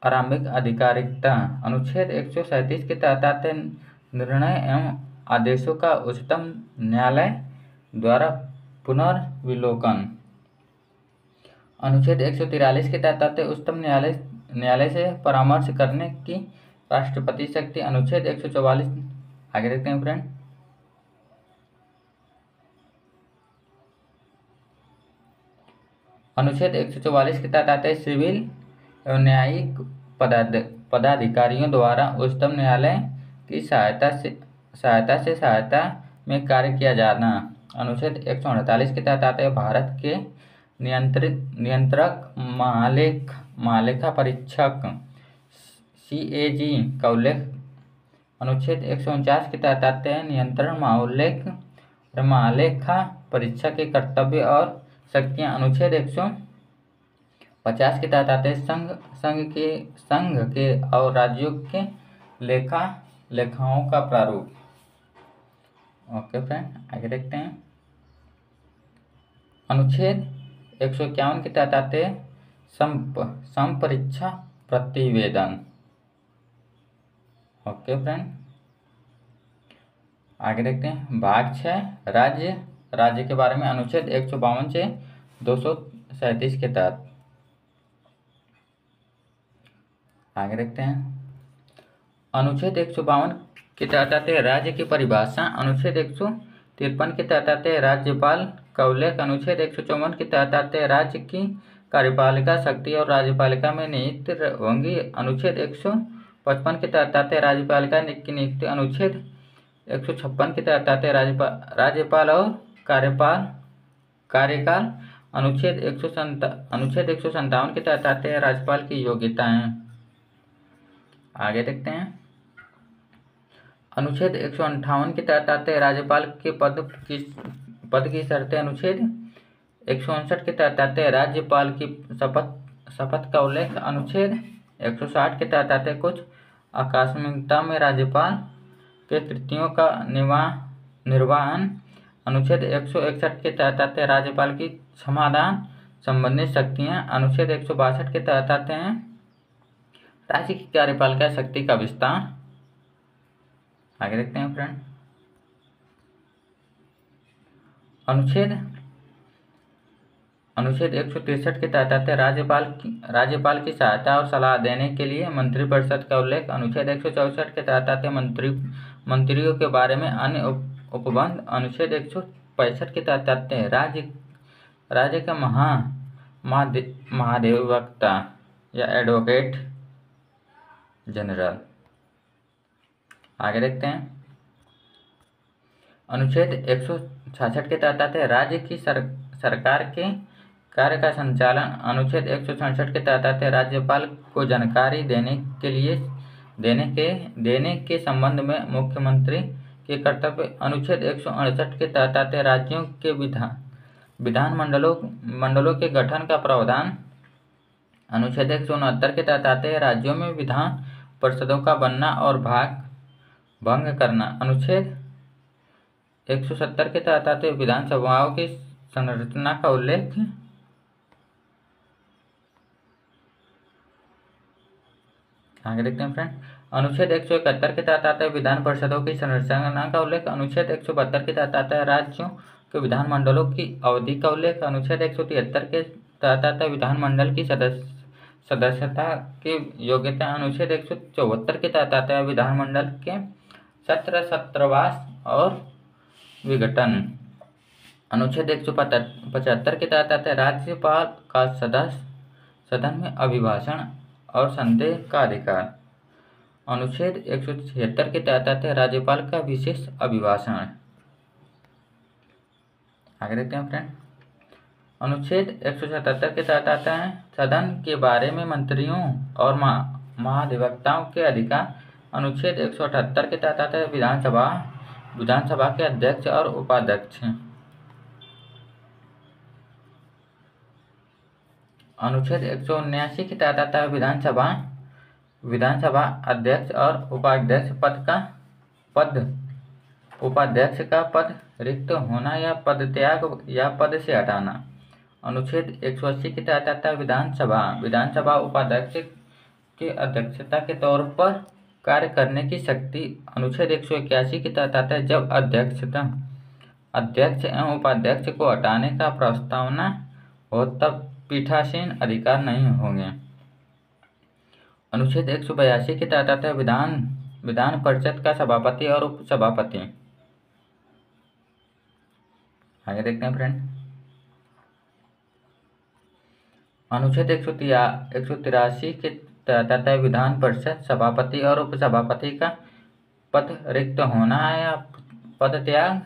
आरंभिक आधिकारिकता। अनुच्छेद 137 के तहत आते निर्णय एवं आदेशों का उच्चतम न्यायालय द्वारा पुनर्विलोकन। अनुच्छेद 143 के तहत आते उच्चतम न्यायालय से परामर्श करने की राष्ट्रपति शक्ति। अनुच्छेद 144। आगे देखते हैं फ्रेंड। अनुच्छेद 144 के तहत आते सिविल एवं न्यायिक पदाधिकारियों द्वारा उच्चतम न्यायालय की सहायता में कार्य किया जाना। अनुच्छेद 148 के तहत आते भारत के नियंत्रक महालेखा परीक्षक CAG का उल्लेख। अनुच्छेद 149 के तहत आते हैं नियंत्रण महालेखा परीक्षा के कर्तव्य और शक्तियां। अनुच्छेद 150 के तहत आते हैं संघ के और राज्यों के लेखाओं का प्रारूप। ओके फ्रेंड, आगे देखते हैं। अनुच्छेद 151 के तहत आते हैं संपरीक्षा प्रतिवेदन। ओके फ्रेंड, आगे देखते हैं। भाग 6 राज्य के बारे में, अनुच्छेद 152 से 237 के तहत। आगे देखते हैं। अनुच्छेद 152 के तहत आते हैं राज्य की परिभाषा। अनुच्छेद 153 के तहत आते हैं राज्यपाल का उल्लेख। अनुच्छेद 154 के तहत आते हैं राज्य की कार्यपालिका शक्ति और राज्यपालिका में नियुक्त होंगी। अनुच्छेद 155 के तहत आते हैं राज्यपालिका की नियुक्ति। अनुच्छेद 156 के तहत आते हैं राज्यपाल और कार्यकाल। अनुच्छेद 157 के तहत आते हैं राज्यपाल की योग्यताएं। आगे देखते हैं। अनुच्छेद 158 के तहत आते हैं राज्यपाल के पद की शर्तें। अनुच्छेद 159 के तहत आते हैं राज्यपाल की शपथ का उल्लेख। अनुच्छेद 160 के तहत आते हैं कुछ आकस्मिकता में राज्यपाल के कृतियों का निर्वहन। अनुच्छेद 161 के तहत आते हैं राज्यपाल की समाधान संबंधी शक्तियां। अनुच्छेद 162 के तहत आते हैं राज्य की कार्यपालिका शक्ति का विस्तार। आगे देखते हैं फ्रेंड। अनुच्छेद 163 के तहत आते हैं राज्यपाल की सहायता और सलाह देने के लिए मंत्रिपरिषद का उल्लेख। अनुच्छेद 164 के तहत आते हैं मंत्रियों के बारे में अन्य उपबंध। अनुच्छेद 165 के तहत आते हैं राज्य का महाधिवक्ता या एडवोकेट जनरल। आगे देखते हैं। अनुच्छेद 166 के तहत आते हैं राज्य की सरकार के कार्य का संचालन। अनुच्छेद 167 के तहत आते हैं राज्यपाल को जानकारी देने के संबंध में मुख्यमंत्री के कर्तव्य। अनुच्छेद 168 के तहत आते हैं राज्यों के विधानमंडलों के गठन का प्रावधान। अनुच्छेद 169 के तहत आते हैं राज्यों में विधान परिषदों का बनना और भंग करना। अनुच्छेद 170 के तहत आते हैं विधानसभाओं की संरचना का उल्लेख। आगे देखते हैं फ्रेंड। अनुच्छेद 171 के तहत आता है विधान परिषदों की संरचना का उल्लेख। अनुच्छेद 172 के तहत आता है राज्यों के विधानमंडलों की अवधि का उल्लेख। अनुच्छेद 173 के तहत आता है विधानमंडल की सदस्यता की योग्यता। अनुच्छेद 174 के तहत आता है विधानमंडल के सत्रवास और विघटन। अनुच्छेद 175 के तहत आता है राज्यपाल का सदन में अभिभाषण और संदेह का अधिकार। अनुच्छेद 176 के तहत आता है राज्यपाल का विशेष अभिभाषण। आगे देखते हैं फ्रेंड। अनुच्छेद 177 के तहत आता है सदन के बारे में मंत्रियों और महाधिवक्ताओं के अधिकार। अनुच्छेद 178 के तहत आता है विधानसभा के अध्यक्ष और उपाध्यक्ष। अनुच्छेद 179 के तहत आता है विधानसभा अध्यक्ष और उपाध्यक्ष का पद रिक्त होना या पदत्याग या पद से हटाना। अनुच्छेद 180 के तहत आता है विधानसभा उपाध्यक्ष के अध्यक्षता के तौर पर कार्य करने की शक्ति। अनुच्छेद 181 के तहत आता है जब अध्यक्ष एवं उपाध्यक्ष को हटाने का प्रस्तावना हो तब पीठासीन अधिकार नहीं होंगे। अनुच्छेद 182 के तहत आता है विधान परिषद का सभापति और उपसभापति। आगे देखते हैं फ्रेंड। अनुच्छेद 183 के तहत आता है विधान परिषद सभापति और उपसभापति का पद रिक्त होना या पदत्याग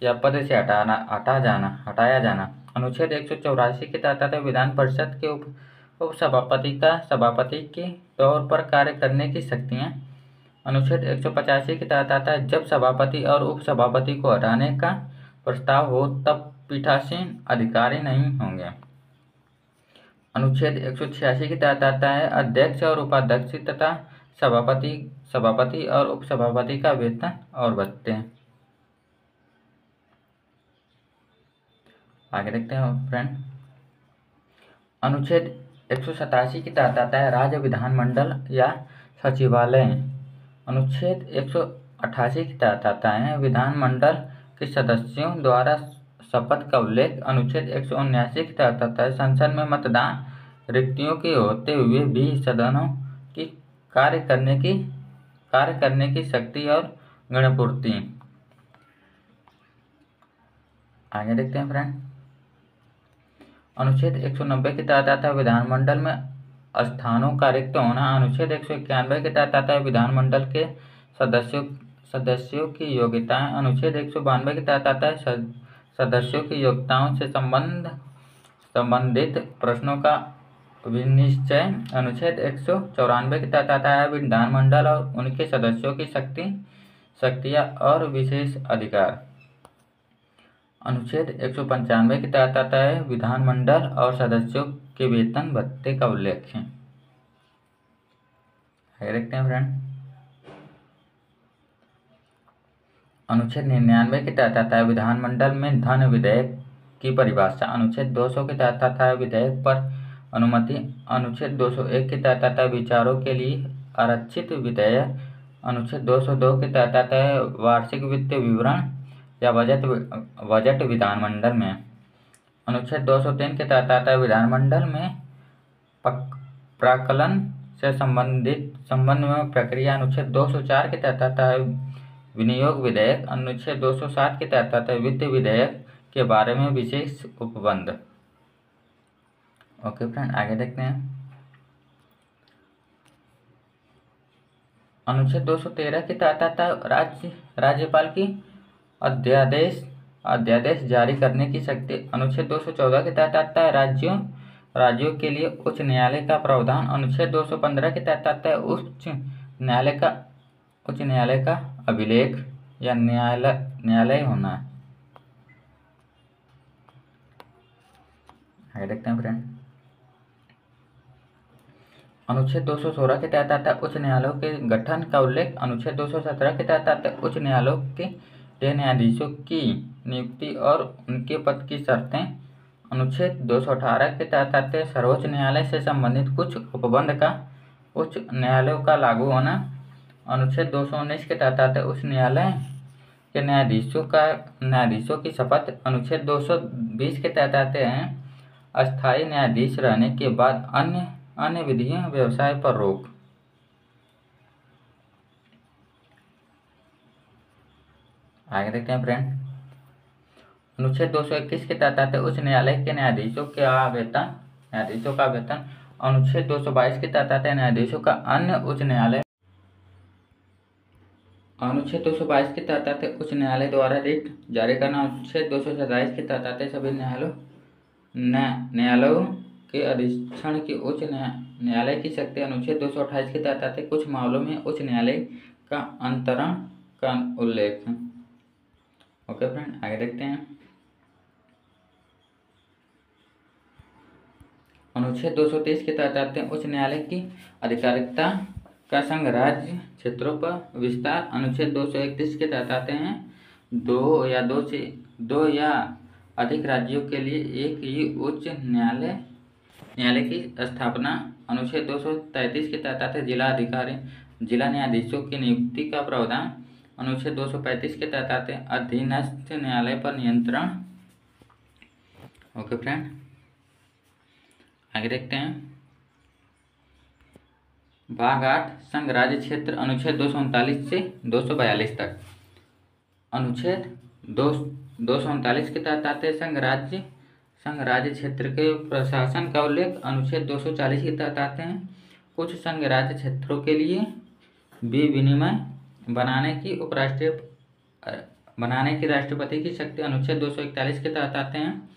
या पद से हटाया जाना। अनुच्छेद 184 के तहत आता है विधान परिषद के उपसभापति का सभापति के तौर पर कार्य करने की शक्तियाँ। अनुच्छेद 185 के तहत आता है जब सभापति और उपसभापति को हटाने का प्रस्ताव हो तब पीठासीन अधिकारी नहीं होंगे। अनुच्छेद 186 के तहत आता है अध्यक्ष और उपाध्यक्ष तथा सभापति और उपसभापति का वेतन और भत्ते। आगे देखते हैं फ्रेंड। अनुच्छेद 187 के तहत आता है राज्य विधानमंडल या सचिवालय। अनुच्छेद 188 के तहत आता है विधानमंडल के सदस्यों द्वारा शपथ का उल्लेख। अनुच्छेद 179 के तहत आता है संसद में मतदान रिक्तियों के होते हुए भी सदनों की कार्य करने की शक्ति और गणपूर्ति। आगे देखते हैं फ्रेंड। अनुच्छेद 190 के तहत आता है विधानमंडल में स्थानों का रिक्त होना। अनुच्छेद 191 के तहत आता है विधानमंडल के सदस्यों की योग्यताएं। अनुच्छेद 192 के तहत आता है सदस्यों की योग्यताओं से संबंधित प्रश्नों का विनिश्चय। अनुच्छेद 194 के तहत आता है विधानमंडल और उनके सदस्यों की शक्तियां और विशेष अधिकार। अनुच्छेद 195 के तहत आता है विधानमंडल और सदस्यों के वेतन भत्ते का उल्लेख है। आगे देखते हैं फ्रेंड। अनुच्छेद 99 के तहत आता है विधानमंडल में धन विधेयक की परिभाषा। अनुच्छेद 200 के तहत आता है विधेयक पर अनुमति। अनुच्छेद 201 के तहत आता है विचारों के लिए आरक्षित विधेयक। अनुच्छेद 202 के तहत आता है वार्षिक वित्तीय विवरण या बजट विधानमंडल में। अनुच्छेद 203 के तहत आता है विधानमंडल में प्राक्कलन से संबंध में प्रक्रिया। अनुच्छेद 204 के तहत आता है विनियोग विधेयक। अनुच्छेद 207 के तहत आता है वित्त विधेयक के बारे में विशेष उपबंध। ओके फ्रेंड, आगे देखते हैं। अनुच्छेद 213 के तहत आता है राज्यपाल की अध्यादेश जारी करने की शक्ति। अनुच्छेद 214 के तहत आता है राज्यों के लिए उच्च न्यायालय का प्रावधान। अनुच्छेद 215 के तहत आता है उच्च न्यायालय का अभिलेख या न्यायालय होना। आगे देखते हैं फ्रेंड। अनुच्छेद 216 के तहत आता है उच्च न्यायालयों के गठन का उल्लेख। अनुच्छेद 217 के तहत आता है उच्च न्यायालयों के न्यायाधीशों की नियुक्ति और उनके पद की शर्तें। अनुच्छेद 218 के तहत आते हैं सर्वोच्च न्यायालय से संबंधित कुछ उपबंध का उच्च न्यायालयों का लागू होना। अनुच्छेद 219 के तहत आते हैं उच्च न्यायालय के न्यायाधीशों की शपथ। अनुच्छेद 220 के तहत आते हैं अस्थायी न्यायाधीश रहने के बाद अन्य विधियों व्यवसाय पर रोक। आगे देखते हैं फ्रेंड। अनुच्छेद 221 के तहत आते उच्च न्यायालय के न्यायाधीशों का वेतन। अनुच्छेद 222 के तहत आते हैं न्यायाधीशों का अन्य उच्च न्यायालय। अनुच्छेद 222 के तहत आते उच्च न्यायालय द्वारा रिट जारी करना। अनुच्छेद 227 के तहत आते सभी न्यायालयों के अधीक्षण की उच्च न्यायालय की शक्ति। अनुच्छेद 228 के तहत आते कुछ मामलों में उच्च न्यायालय का अंतरण का उल्लेख। ओके फ्रेंड, आगे देखते हैं। अनुच्छेद 230 के तहत आते हैं उच्च न्यायालय की अधिकारिकता का संघ राज्य क्षेत्रों पर विस्तार। अनुच्छेद 231 के तहत आते हैं दो या अधिक राज्यों के लिए एक ही उच्च न्यायालय की स्थापना। अनुच्छेद 233 के तहत आते जिला न्यायाधीशों की नियुक्ति का प्रावधान। अनुच्छेद 235 के तहत आते हैं अधीनस्थ न्यायालय पर नियंत्रण। ओके फ्रेंड, आगे देखते हैं। भाग 8 संघ राज्य क्षेत्र। अनुच्छेद 239 से 242 तक। अनुच्छेद 239 के तहत आते हैं संघ राज्य क्षेत्र के प्रशासन का उल्लेख। अनुच्छेद 240 के तहत आते हैं कुछ संघ राज्य क्षेत्रों के लिए भी विनिमय बनाने की राष्ट्रपति की शक्ति। अनुच्छेद 241 के तहत आते हैं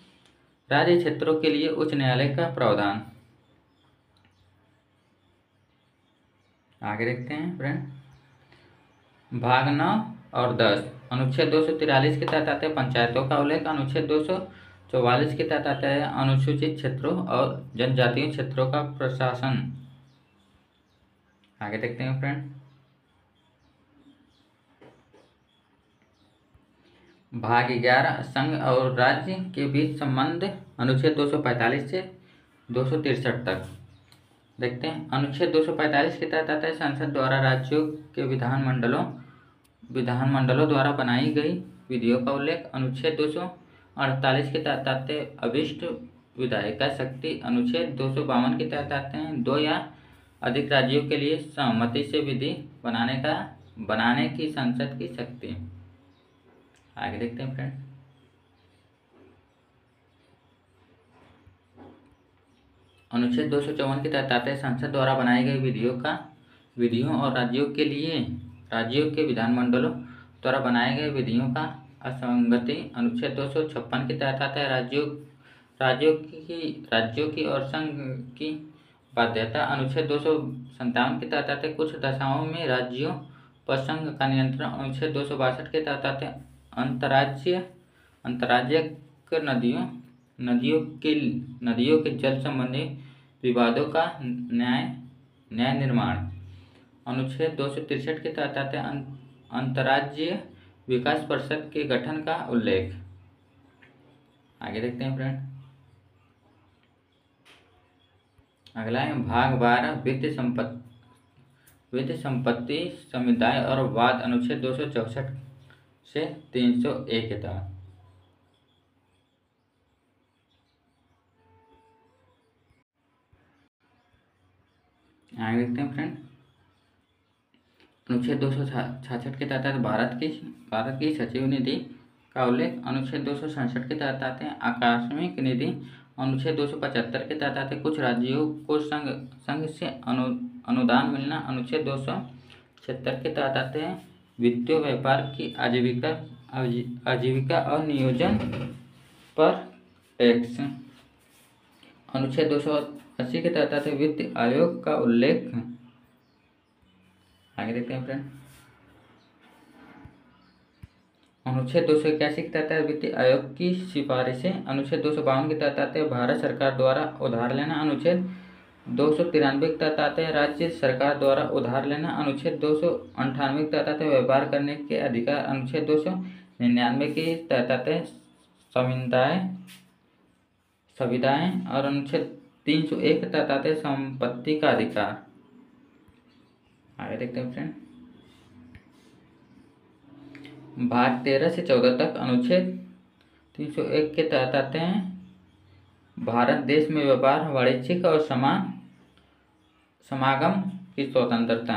राज्य क्षेत्रों के लिए उच्च न्यायालय का प्रावधान। आगे देखते हैं फ्रेंड। भाग 9 और 10। अनुच्छेद 243 के तहत आते हैं पंचायतों का उल्लेख। अनुच्छेद 244 के तहत आता है अनुसूचित क्षेत्रों और जनजातीय क्षेत्रों का प्रशासन। आगे देखते हैं फ्रेंड। भाग 11 संघ और राज्य के बीच संबंध, अनुच्छेद 245 से 263 तक देखते हैं। अनुच्छेद 245 के तहत आता है संसद द्वारा राज्यों के विधानमंडलों द्वारा बनाई गई विधियों का उल्लेख। अनुच्छेद 248 के तहत आते हैं अभिष्ट विधायिका शक्ति। अनुच्छेद 252 के तहत आते हैं 2 या अधिक राज्यों के लिए सहमति से विधि बनाने की संसद की शक्ति। आगे देखते हैं फ्रेंड। अनुच्छेद 254 के तहत आते हैं संसद द्वारा बनाई गई विधियों और राज्यों के विधानमंडलों द्वारा बनाए गए विधियों का असंगति। अनुच्छेद 256 के तहत आता है राज्यों की और संघ की बाध्यता। अनुच्छेद 257 के तहत आते कुछ दशाओं में राज्यों पर संघ का नियंत्रण। अनुच्छेद 262 के तहत आते अंतर्राज्यिक नदियों के जल संबंधी विवादों का न्याय निर्माण। अनुच्छेद 263 के तहत आते अंतर्राज्यीय विकास परिषद के गठन का उल्लेख। आगे देखते हैं फ्रेंड। अगला है भाग 12 वित्त संपत्ति समुदाय और वाद। अनुच्छेद 264 से 301 के तहत। आगे देखते हैं फ्रेंड। अनुच्छेद 266 के तहत भारत की सचिव निधि का उल्लेख। अनुच्छेद 267 के तहत आते हैं आकस्मिक निधि। अनुच्छेद 275 के तहत आते कुछ राज्यों को संघ से अनुदान मिलना। अनुच्छेद 276 के तहत आते हैं वित्तीय व्यापार की आजीविका और नियोजन पर टैक्स। अनुच्छेद 280 के तहत आते वित्त आयोग का उल्लेख। आगे देखते हैं फ्रेंड। अनुच्छेद 281 के तहत वित्त आयोग की सिफारिशें। अनुच्छेद 252 के तहत आते भारत सरकार द्वारा उधार लेना। अनुच्छेद 293 के तहत आते हैं राज्य सरकार द्वारा उधार लेना। अनुच्छेद 298 के तहत आते व्यापार करने के अधिकार। अनुच्छेद 299 के तहत आते संविदाएं और अनुच्छेद 301 के तहत आते संपत्ति का अधिकार। आगे देखते हैं फ्रेंड। भाग 13 से 14 तक अनुच्छेद 301 के तहत आते हैं भारत देश में व्यापार, वाणिज्यिक और समागम की स्वतंत्रता।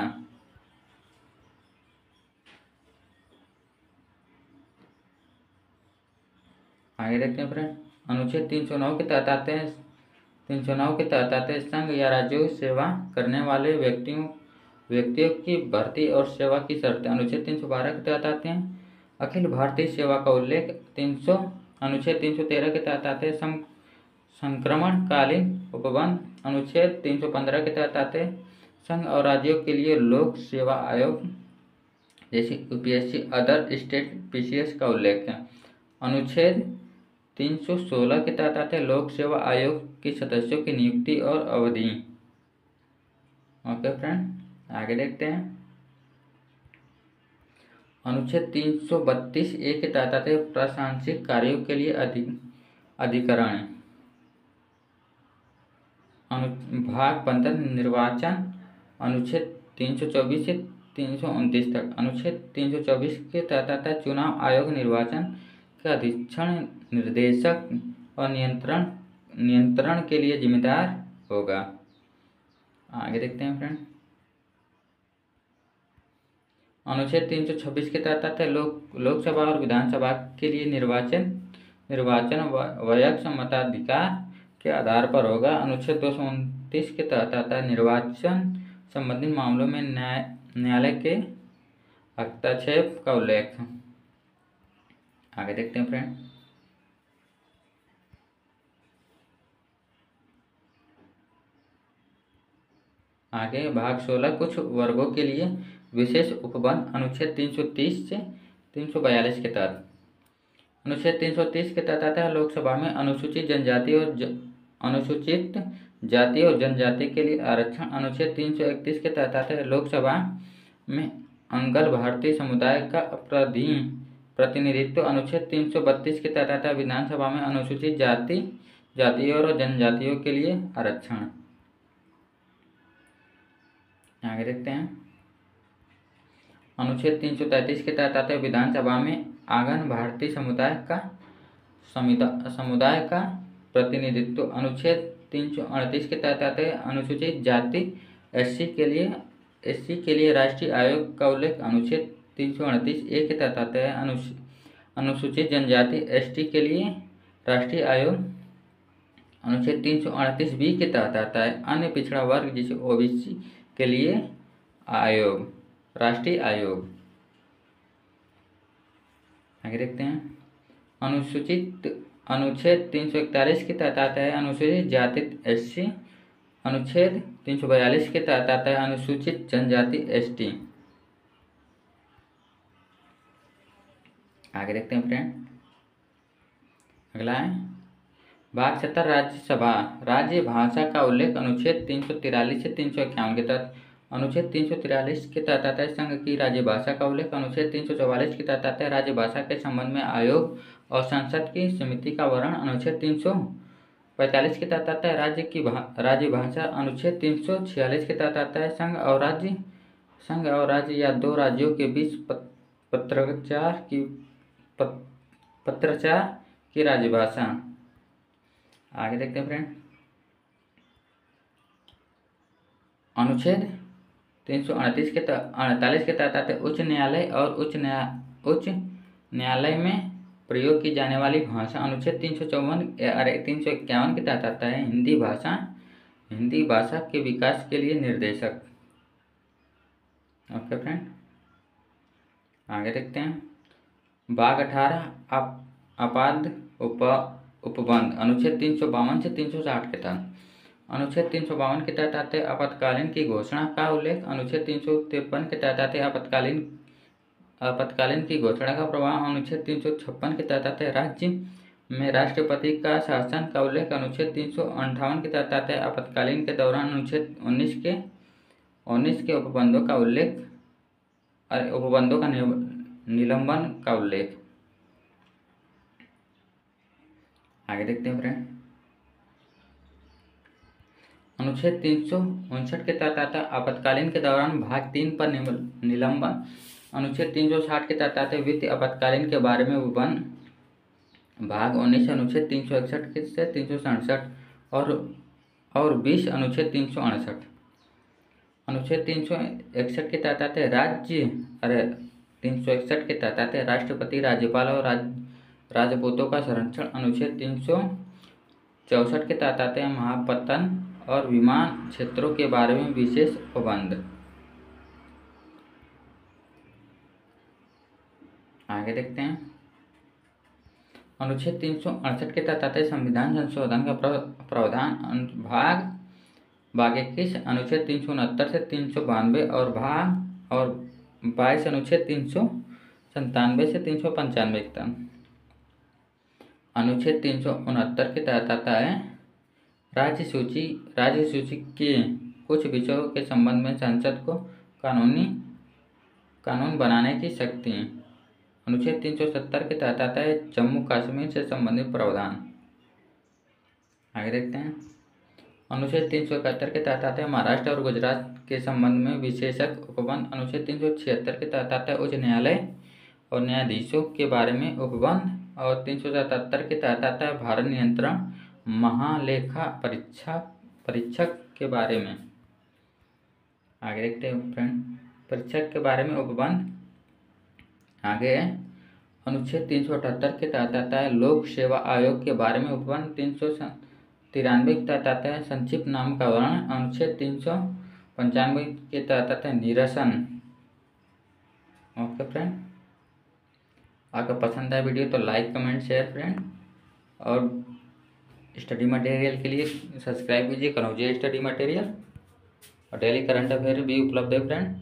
आगे देखते हैं फ्रेंड। अनुच्छेद 309 के तहत आते हैं संघ या राज्यों में सेवा करने वाले व्यक्तियों की भर्ती और सेवा की शर्तें। अनुच्छेद 312 के तहत आते हैं अखिल भारतीय सेवा का उल्लेख। अनुच्छेद 313 के तहत आते हैं संक्रमणकालीन उपबंध। अनुच्छेद 315 के तहत आते हैं संघ और राज्यों के लिए लोक सेवा आयोग जैसे यूपीएससी, अदर स्टेट पीसीएस का उल्लेख है। अनुच्छेद 316 के तहत आते हैं लोक सेवा आयोग के सदस्यों की नियुक्ति और अवधि। ओके फ्रेंड, आगे देखते हैं। अनुच्छेद 332 के तहत आते हैं प्रशासनिक कार्यों के लिए अधिकरण। भाग 15 निर्वाचन। अनुच्छेद 324 से 329 तक। अनुच्छेद 324 के तहत आता है चुनाव आयोग निर्वाचन का अधीक्षण, निर्देशक और नियंत्रण के लिए जिम्मेदार होगा। आगे देखते हैं फ्रेंड। अनुच्छेद 326 के तहत आता है लोकसभा और विधानसभा के लिए निर्वाचन वयस्क मताधिकार के आधार पर होगा। अनुच्छेद 229 के तहत आता है निर्वाचन संबंधित मामलों में न्यायालय के हस्तक्षेप का उल्लेख। आगे देखते हैं फ्रेंड। आगे भाग 16 कुछ वर्गों के लिए विशेष उपबंध। अनुच्छेद 330 से 342 के तहत। अनुच्छेद 330 के तहत आता है लोकसभा में अनुसूचित जाति और जनजाति के लिए आरक्षण। अनुच्छेद 331 के तहत आता है लोकसभा में अंगल भारतीय समुदाय का प्रतिनिधित्व अनुच्छेद 332 के तहत आता है विधानसभा में अनुसूचित जातियों और जनजातियों के लिए आरक्षण। आगे देखते हैं। अनुच्छेद 333 के तहत आता है विधानसभा में आंगन भारतीय समुदाय का प्रतिनिधित्व। अनुच्छेद 338 के तहत आते हैं अनुसूचित जाति एससी के लिए राष्ट्रीय आयोग का उल्लेख। अनुच्छेद 338 के तहत आते हैं अनुसूचित जनजाति एसटी के लिए राष्ट्रीय आयोग। अनुच्छेद 338 बी के तहत आता है अन्य पिछड़ा वर्ग जिसे ओबीसी के लिए आयोग, राष्ट्रीय आयोग। आगे देखते हैं। अनुच्छेद 341 के तहत आता है अनुसूचित जाति एससी। अनुच्छेद 342 के तहत आता है अनुसूचित जनजाति एसटी। आगे देखते हैं फ्रेंड। अगला है भाग 70 राज्य भाषा का उल्लेख। अनुच्छेद 343 से 351 के तहत अनुच्छेद 343 के तहत आता है संघ की राज्य भाषा का उल्लेख। अनुच्छेद 344 के तहत आता है राज्य भाषा के संबंध में आयोग और संसद की समिति का वर्णन। अनुच्छेद 345 के तहत आता है राज्य भाषा। अनुच्छेद 346 के तहत आता है संघ और राज्य या दो राज्यों के बीच पत्राचार की राज्य भाषा। आगे देखते हैं फ्रेंड। अनुच्छेद 348 के तहत आते उच्च न्यायालय और उच्च न्यायालय में प्रयोग की जाने वाली भाषा। अनुच्छेद 351 के तहत आता है हिंदी भाषा के विकास के लिए निर्देशक। ओके फ्रेंड, आगे देखते हैं। भाग 18 आपाद उपबंध। अनुच्छेद 352 से 360 के तहत अनुच्छेद 352 के तहत आते आपातकालीन की घोषणा का उल्लेख। अनुच्छेद 353 के तहत आते आपातकालीन की घोषणा का प्रभाव। अनुच्छेद 356 के तहत आते राज्य में राष्ट्रपति का शासन का उल्लेख। अनुच्छेद 358 के तहत आते आपातकालीन के दौरान अनुच्छेद 19 के उपबंधों का निलंबन का उल्लेख। आगे देखते हैं फ्रेंड। अनुच्छेद 359 के तहत आता आपातकालीन के दौरान भाग 3 पर निलंबन। अनुच्छेद 360 के तहत आते वित्तीय आपातकालीन के बारे में उपबंध। भाग 19 अनुच्छेद 361 से 367 और 20 अनुच्छेद 368। अनुच्छेद 361 के तहत आते 361 के तहत आते राष्ट्रपति, राज्यपाल और राजपूतों का संरक्षण। अनुच्छेद 364 के तहत आते हैं महापत्तन और विमान क्षेत्रों के बारे में विशेष उपबंध। आगे देखते हैं। अनुच्छेद 368 के तहत आते संविधान संशोधन का प्रावधान। भाग 21 अनुच्छेद 369 से 392 और 22 अनुच्छेद 397 से 395 तक। अनुच्छेद 369 के तहत आता है राज्य सूची के कुछ विषयों के संबंध में संसद को कानून बनाने की शक्ति। अनुच्छेद 370 के तहत आता है जम्मू कश्मीर से संबंधित प्रावधान। आगे देखते हैं। अनुच्छेद 371 के तहत आता है महाराष्ट्र और गुजरात के संबंध में विशेषक उपबंध। अनुच्छेद 376 के तहत आता है उच्च न्यायालय और न्यायाधीशों के बारे में उपबंध। और 377 के तहत आता है भारत नियंत्रण महालेखा परीक्षक के बारे में। आगे देखते हैं फ्रेंड, परीक्षक के बारे में उपबंध। आगे अनुच्छेद 378 के तहत आता है लोक सेवा आयोग के बारे में उपबंध। 393 के तहत आता है संक्षिप्त नाम का वर्णन। अनुच्छेद 395 के तहत आता है निरसन। ओके फ्रेंड, अगर पसंद आए वीडियो तो लाइक, कमेंट, शेयर फ्रेंड। और स्टडी मटेरियल के लिए सब्सक्राइब कीजिए कनौजिया स्टडी मटेरियल। और डेली करंट अफेयर भी उपलब्ध है फ्रेंड।